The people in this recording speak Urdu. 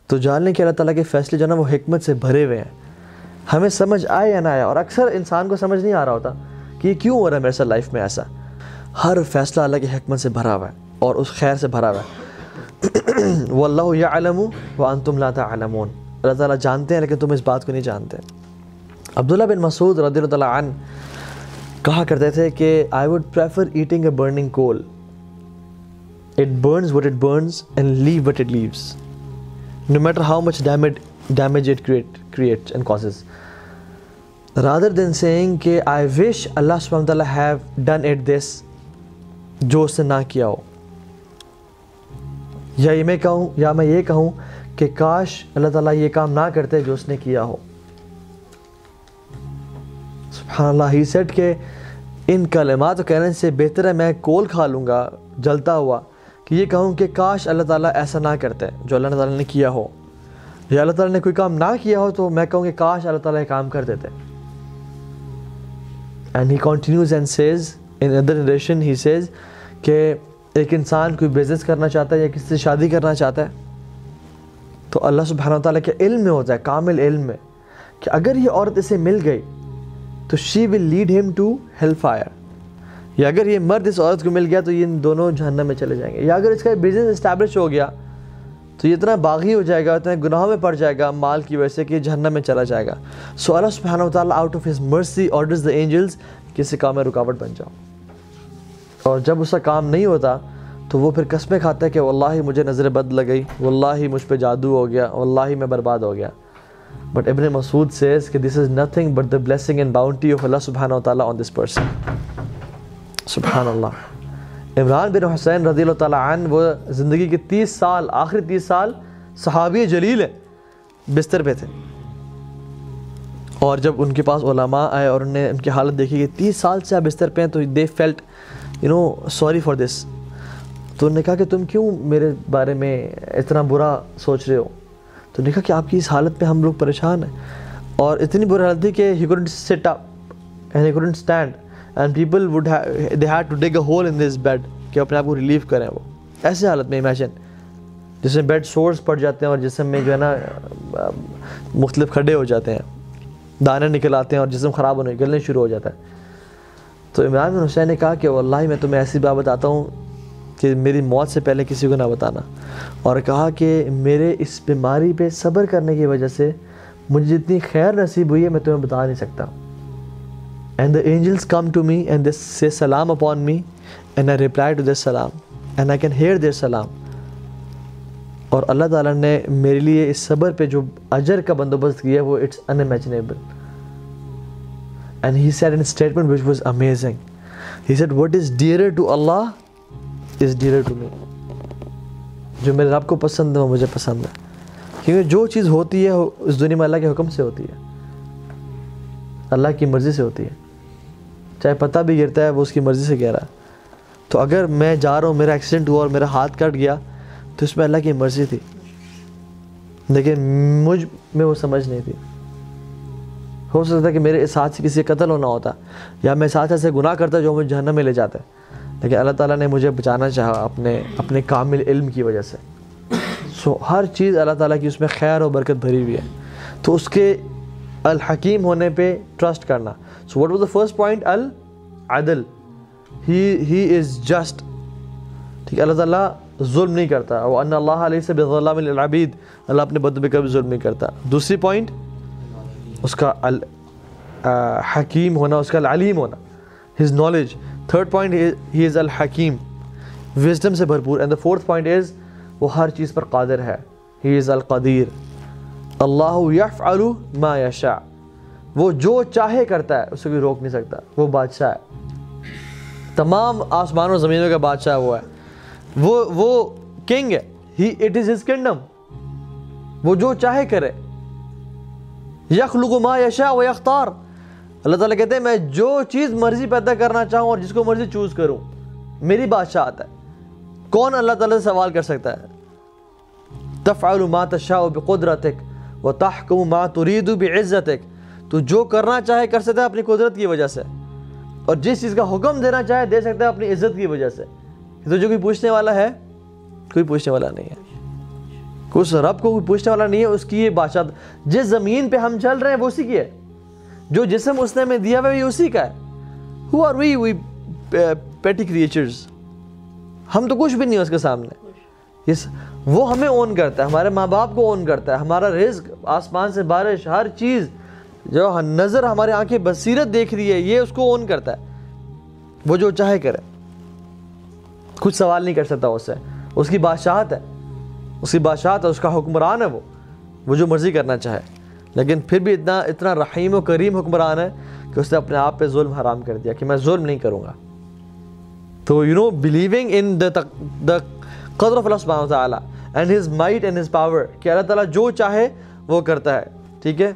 تو جان لیں کہ اللہ تعالیٰ کے فیصلے جو ہے نا وہ حکمت سے بھرے ہوئے ہیں، ہمیں سمجھ آئے یا نہ آئے. اور اکثر انسان کو سمجھ نہیں آ رہا ہوتا کہ یہ کیوں ہو رہا ہے میرے ساتھ لائف میں ایسا. ہر فیصلہ اللہ کی حکمت سے بھرا ہوا ہے اور اس خیر سے بھرا ہوا ہے. واللہ یعلم وانتم لا تعلمون، اللہ تعالیٰ جانتے ہیں لیکن تم اس بات کو نہیں جانتے. عبداللہ بن مسعود رضی اللہ تعالیٰ عنہ کہا کرتے تھے کہ I would prefer eating a burning coal. It burns what it burns and leave what it leaves, no matter how much damage it creates and causes, rather than saying کہ I wish Allah subhanahu wa ta'ala have done it this، جو اس نے نہ کیا ہو. یا میں یہ کہوں کہ کاش اللہ تعالیٰ یہ کام نہ کرتے جو اس نے کیا ہو. سبحان اللہ. ہی سیڈ کہ ان کلمات کو کہنے سے بہتر ہے میں کول کھا لوں گا جلتا ہوا کہ یہ کہوں کہ کاش اللہ تعالیٰ ایسا نہ کرتے جو اللہ تعالیٰ نے کیا ہو، یا اللہ تعالیٰ نے کوئی کام نہ کیا ہو تو میں کہوں کہ کاش اللہ تعالیٰ یہ کام کر دیتے. And he continues and says in other narration, he says کہ ایک انسان کوئی بزنس کرنا چاہتا ہے یا کسی سے شادی کرنا چاہتا ہے تو اللہ سبحانہ وتعالیٰ کے علم میں ہوتا ہے، کامل علم میں، کہ اگر یہ عورت اسے مل گئی تو she will lead him to hell fire، یا اگر یہ مرد اس عورت کو مل گیا تو یہ دونوں جہنم میں چلے جائیں گے. یا اگر اس کا بزنس اسٹیبلش ہو گیا تو یہ اتنا باغی ہو جائے گا، اتنا گناہوں میں پڑ جائے گا مال کی وجہ سے کہ جہنم میں چلا جائے گا. سو اللہ سبحانہ وتعالیٰ out of his mercy orders the angels کہ اس کام میں رکاوٹ بن جاؤ. اور جب اس کا کام نہیں ہوتا تو وہ پھر قسمیں کھاتا ہے کہ واللہ مجھے نظر بد لگ گئی، واللہ مجھ پہ جادو ہو گیا، واللہ میں برباد ہو گیا. But Ibn Masud says کہ this is nothing but the blessing and bounty of Allah subhanahu wa ta'ala on this person. سبحان اللہ. عمران بن حسین رضی اللہ تعالیٰ عنہ وہ زندگی کے 30 سال، آخری 30 سال صحابی جلیل ہیں، بستر پہ تھے. اور جب ان کے پاس علماء آئے اور انہوں نے ان کی حالت دیکھی کہ 30 سال سے آپ بستر پہ ہیں تو they felt sorry for this. تو انہوں نے کہا کہ تم کیوں میرے بارے میں اتنا برا سوچ رہے ہو؟ تو دیکھا کہ آپ کی اس حالت پہ ہم لوگ پریشان ہیں. اور اتنی بری حالت تھی کہ he couldn't sit up and he couldn't stand and people they had to dig a hole in this bed کہ اپنے آپ کو ریلیف کریں. وہ ایسے حالت میں امیجن جس میں بیڈ سورس پڑ جاتے ہیں اور جسم میں جو ہے نا مختلف کھڈے ہو جاتے ہیں، دانے نکل آتے ہیں اور جسم خراب ہونے نکلنے شروع ہو جاتا ہے. تو عمران بن حسین نے کہا کہ واللہ میں تمہیں ایسی بات بتاتا ہوں کہ میری موت سے پہلے کسی کو نہ بتانا. اور کہا کہ میرے اس بیماری پہ صبر کرنے کی وجہ سے مجھے جتنی خیر نصیب ہوئی ہے میں تمہیں بتا نہیں سکتا. And the angels come to me and they say salam upon me and I reply to their salam and I can hear their salam. اور اللہ تعالیٰ نے میرے لیے اس صبر پہ جو اجر کا بندوبست کیا وہ it's unimaginable. And he said in a statement which was amazing. He said what is dearer to Allah is dearer to me. جو میرے رب کو پسند ہے وہ مجھے پسند ہے. کیونکہ جو چیز ہوتی ہے اس دنیا میں اللہ کے حکم سے ہوتی ہے، اللہ کی مرضی سے ہوتی ہے. چاہے پتہ بھی گرتا ہے وہ اس کی مرضی سے گرا ہے. تو اگر میں جا رہا ہوں، میرا ایکسیڈنٹ ہوا اور میرا ہاتھ کٹ گیا تو اس میں اللہ کی مرضی تھی، لیکن مجھ میں وہ سمجھ نہیں تھی. ہو سکتا ہے کہ میرے اس ہاتھ سے کسی کا قتل ہونا ہوتا یا میں اس ہاتھ سے گناہ کرتا جو مجھے جہنم میں لے جاتا ہے، لیکن اللہ تعالیٰ نے مجھے بچانا چاہا اپنے کامل علم کی وجہ سے. سو ہر چیز اللہ تعالیٰ کی اس میں خیر و برکت بھری ہوئی ہے. تو اس کے الحکیم ہونے پہ ٹرسٹ کرنا. So what was the first point? العدل. He is just. ٹھیک ہے، اللہ تعالیٰ ظلم نہیں کرتا. وَأَنَّ اللَّهَ لَيْسَ بِظَلَّامٍ لِلْعَبِيدِ. اللہ اپنے بندوں پہ کبھی ظلم نہیں کرتا. دوسری پوائنٹ اس کا حکیم ہونا، اس کا العلیم ہونا، his knowledge. Third point he is الحکیم، وزڈم سے بھرپور. And the fourth point is وہ ہر چیز پر قادر ہے. ہی از القدیر. اللہ یفعل ما یشاء. وہ جو چاہے کرتا ہے، اسے کوئی روک نہیں سکتا. وہ بادشاہ ہے، تمام آسمانوں و زمینوں کا بادشاہ وہ ہے. وہ کنگ ہے. It is his kingdom. وہ جو چاہے کرے. یخلق ما یشاء و یختار. اللہ تعالیٰ کہتے ہیں میں جو چیز مرضی پیدا کرنا چاہوں اور جس کو مرضی چوز کروں، میری بادشاہت ہے. کون اللہ تعالیٰ سے سوال کر سکتا ہے؟ تفعل ما تشاء بقدرتک وتحکم ما ترید بعزتک. تو جو کرنا چاہے کر سکتا ہے اپنی قدرت کی وجہ سے، اور جس چیز کا حکم دینا چاہے دے سکتا ہے اپنی عزت کی وجہ سے. تو جو کوئی پوچھنے والا ہے؟ کوئی پوچھنے والا نہیں ہے. اس رب کو کوئی پوچھنے والا نہیں ہے، اس کی یہ بادشاہ. جس زمین پہ ہم چل رہے ہیں وہ اسی کی ہے، جو جسم اس نے ہمیں دیا ہوا ہے یہ اسی کا ہے. Who are we petty creatures؟ ہم تو کچھ بھی نہیں ہے اس کے سامنے. وہ ہمیں اون کرتا ہے، ہمارے ماں باپ کو اون کرتا ہے، ہمارا رزق، آسمان سے بارش، ہر چیز جو نظر ہمارے آنکھیں بصیرت دیکھ رہی ہے یہ اس کو اون کرتا ہے. وہ جو چاہے کرے، کچھ سوال نہیں کر سکتا اس سے. اس کی بادشاہت ہے، اس کی بادشاہت ہے، اس کا حکمران ہے، وہ جو مرضی کرنا چاہے. لیکن پھر بھی اتنا رحیم و کریم حکمران ہے کہ اس نے اپنے آپ پہ ظلم حرام کر دیا کہ میں ظلم نہیں کروں گا. تو believing in the قدر of اللہ سبحانہ وتعالی and his might and his power کہ اللہ تعالیٰ جو چاہے وہ کرتا ہے. ٹھیک ہے.